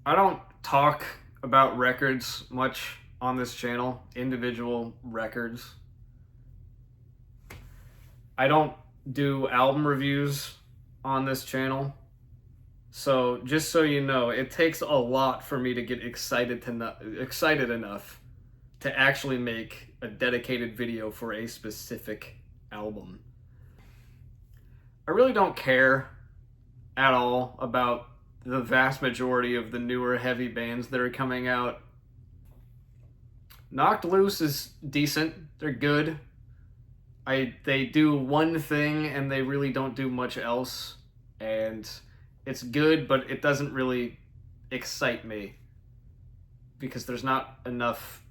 I don't talk about records much on this channel, individual records. I don't do album reviews on this channel. So just so you know, it takes a lot for me to get excited enough to actually make a dedicated video for a specific album. I really don't care at all about the vast majority of the newer heavy bands that are coming out. Knocked Loose is decent. They're good. They do one thing and they really don't do much else. And it's good, but it doesn't really excite me because there's not enough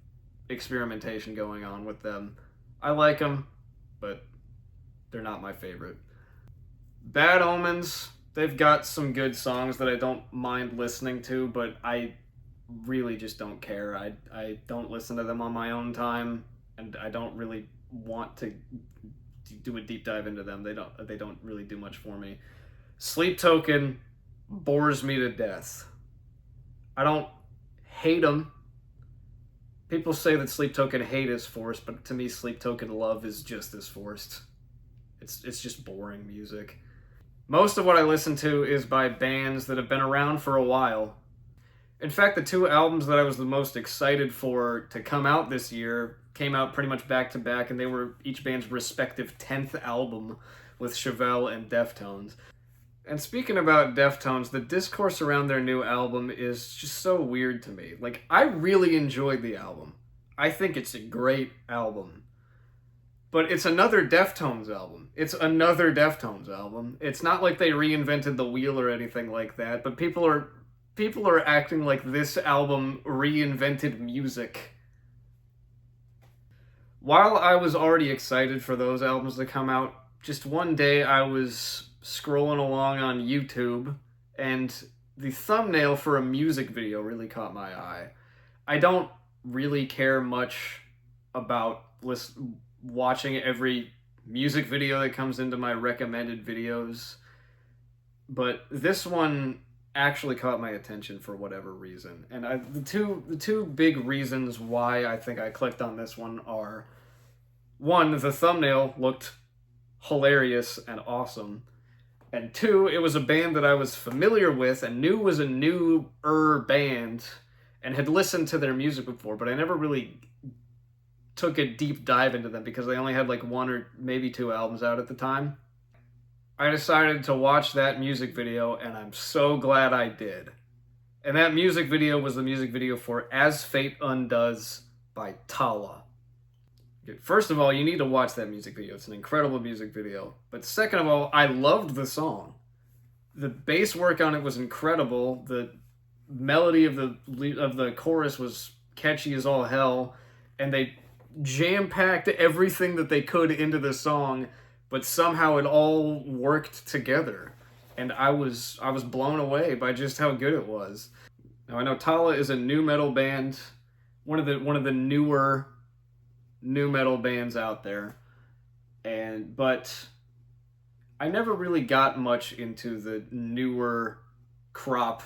experimentation going on with them. I like them, but they're not my favorite. Bad Omens, they've got some good songs that I don't mind listening to, but I really just don't care. I don't listen to them on my own time, and I don't really want to do a deep dive into them. They don't really do much for me. Sleep Token bores me to death. I don't hate them. People say that Sleep Token hate is forced, but to me, Sleep Token love is just as forced. It's just boring music. Most of what I listen to is by bands that have been around for a while. In fact, the two albums that I was the most excited for to come out this year came out pretty much back to back, and they were each band's respective 10th album with Chevelle and Deftones. And speaking about Deftones, the discourse around their new album is just so weird to me. Like, I really enjoyed the album. I think it's a great album. But it's another Deftones album. It's another Deftones album. It's not like they reinvented the wheel or anything like that, but people are acting like this album reinvented music. While I was already excited for those albums to come out, just one day I was scrolling along on YouTube and the thumbnail for a music video really caught my eye. I don't really care much about watching every music video that comes into my recommended videos, but this one actually caught my attention for whatever reason. And the two big reasons why I think I clicked on this one are, one, the thumbnail looked hilarious and awesome, and two, it was a band that I was familiar with and knew was a newer band and had listened to their music before, but I never really took a deep dive into them because they only had like one or maybe two albums out at the time. I decided to watch that music video, and I'm so glad I did. And that music video was the music video for As Fate Undoes by Tallah. First of all, you need to watch that music video. It's an incredible music video. But second of all, I loved the song. The bass work on it was incredible. The melody of the chorus was catchy as all hell, and they jam-packed everything that they could into the song, but somehow it all worked together. And I was blown away by just how good it was. Now I know Tallah is a new metal band, one of the newer new metal bands out there. But I never really got much into the newer crop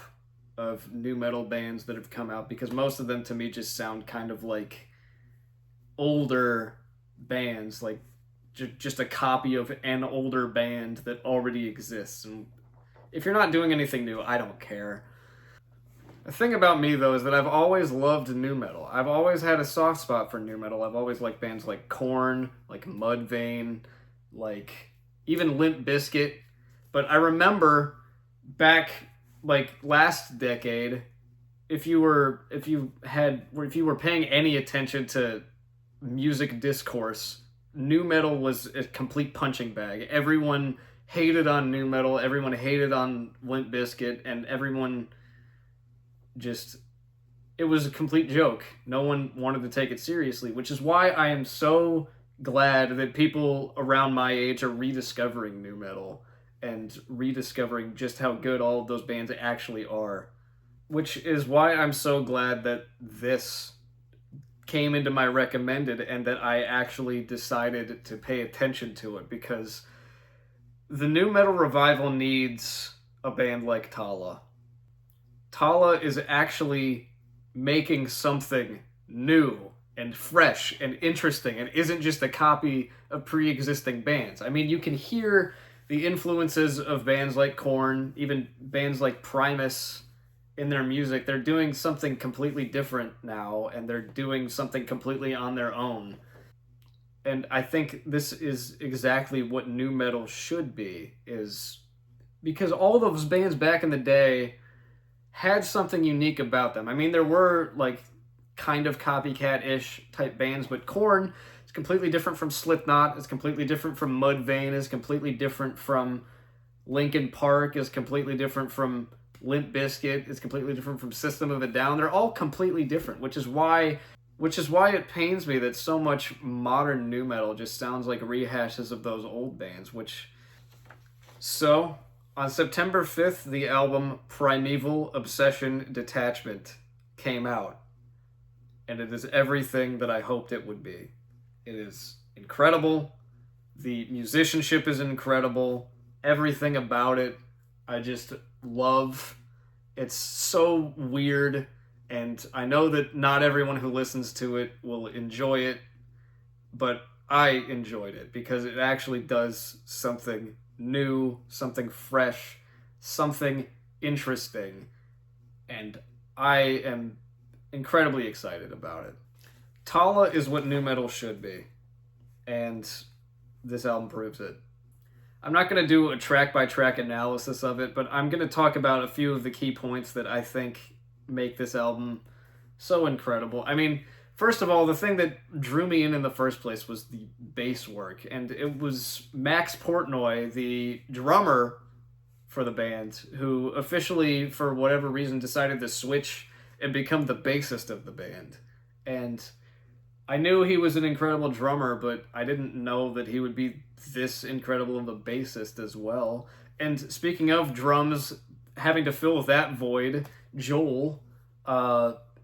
of new metal bands that have come out because most of them to me just sound kind of like older bands, like just a copy of an older band that already exists. And if you're not doing anything new, I don't care. The thing about me, though, is that I've always loved new metal. I've always had a soft spot for new metal. I've always liked bands like Korn, like Mudvayne, like even Limp Bizkit. But I remember back like last decade, if you were paying any attention to music discourse, new metal was a complete punching bag. Everyone hated on new metal, everyone hated on Limp Bizkit, and everyone just, it was a complete joke. No one wanted to take it seriously, which is why I am so glad that people around my age are rediscovering new metal and rediscovering just how good all of those bands actually are. Which is why I'm so glad that this came into my recommended and that I actually decided to pay attention to it, because the new metal revival needs a band like Tallah. Tallah is actually making something new and fresh and interesting and isn't just a copy of pre-existing bands. I mean, you can hear the influences of bands like Korn, even bands like Primus in their music. They're doing something completely different now, and they're doing something completely on their own. And I think this is exactly what nu metal should be, is because all those bands back in the day had something unique about them. I mean, there were like kind of copycat-ish type bands, but Korn is completely different from Slipknot, it's completely different from Mudvayne, is completely different from Linkin Park, is completely different from Limp Bizkit, is completely different from System of a Down. They're all completely different, which is why it pains me that so much modern nu metal just sounds like rehashes of those old bands, which... So, on September 5th, the album Primeval Obsession Detachment came out. And it is everything that I hoped it would be. It is incredible. The musicianship is incredible. Everything about it, I just love. It's so weird, and I know that not everyone who listens to it will enjoy it, but I enjoyed it because it actually does something new, something fresh, something interesting, and I am incredibly excited about it. Tallah is what nu metal should be, and this album proves it. I'm not going to do a track-by-track analysis of it, but I'm going to talk about a few of the key points that I think make this album so incredible. I mean, first of all, the thing that drew me in the first place was the bass work, and it was Max Portnoy, the drummer for the band, who officially, for whatever reason, decided to switch and become the bassist of the band. And I knew he was an incredible drummer, but I didn't know that he would be this incredible of a bassist as well. And speaking of drums, having to fill that void, Joel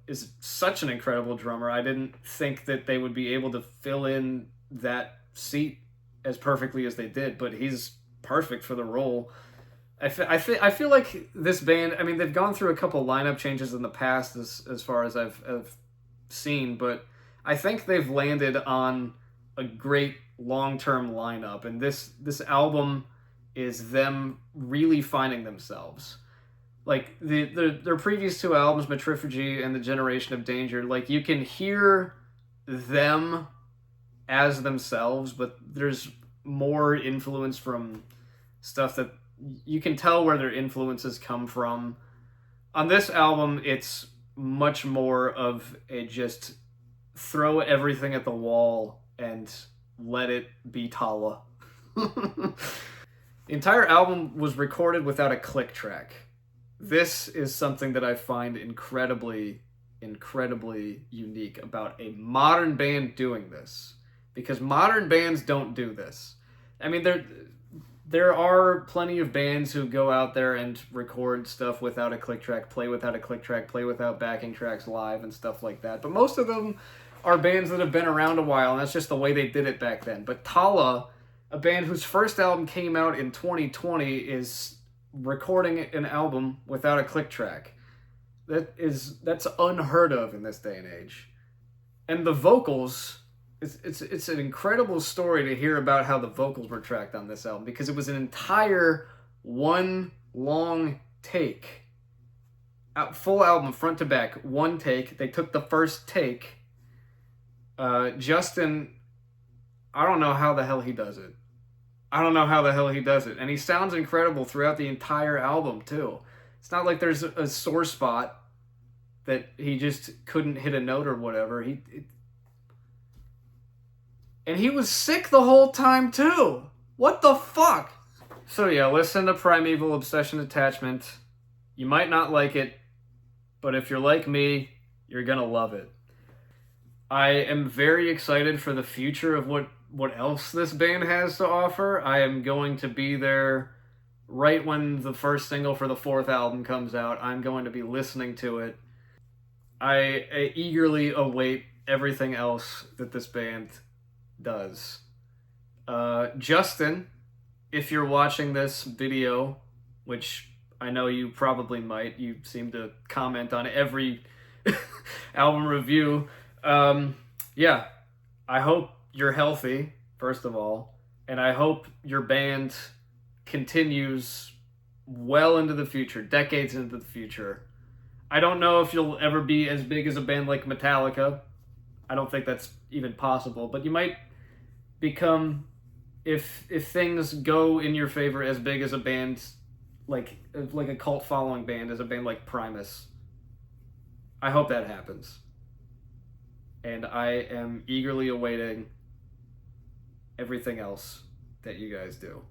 is such an incredible drummer. I didn't think that they would be able to fill in that seat as perfectly as they did, but he's perfect for the role. I feel like this band, I mean, they've gone through a couple lineup changes in the past as far as I've seen, but I think they've landed on a great long-term lineup, and this album is them really finding themselves. Like, their previous two albums, Metriphagy and The Generation of Danger, like, you can hear them as themselves, but there's more influence from stuff that you can tell where their influences come from. On this album, it's much more of a just throw everything at the wall and let it be Tallah. The entire album was recorded without a click track. This is something that I find incredibly unique about a modern band doing this, because modern bands don't do this. I mean, there are plenty of bands who go out there and record stuff without a click track, play without a click track, play without backing tracks live and stuff like that. But most of them are bands that have been around a while, and that's just the way they did it back then. But Tallah, a band whose first album came out in 2020, is recording an album without a click track. That's unheard of in this day and age. And the vocals, it's an incredible story to hear about how the vocals were tracked on this album, because it was an entire one long take. Full album, front to back, one take. They took the first take. Justin, I don't know how the hell he does it. And he sounds incredible throughout the entire album, too. It's not like there's a sore spot that he just couldn't hit a note or whatever. And he was sick the whole time, too. What the fuck? So yeah, listen to Primeval Obsession Detachment. You might not like it, but if you're like me, you're gonna love it. I am very excited for the future of what else this band has to offer. I am going to be there right when the first single for the fourth album comes out. I'm going to be listening to it. I eagerly await everything else that this band does. Justin, if you're watching this video, which I know you probably might. You seem to comment on every album review. Yeah, I hope you're healthy, first of all, and I hope your band continues well into the future, decades into the future. I don't know if you'll ever be as big as a band like Metallica. I don't think that's even possible, but you might become, if things go in your favor, as big as a band like a cult following band as a band like Primus. I hope that happens. And I am eagerly awaiting everything else that you guys do.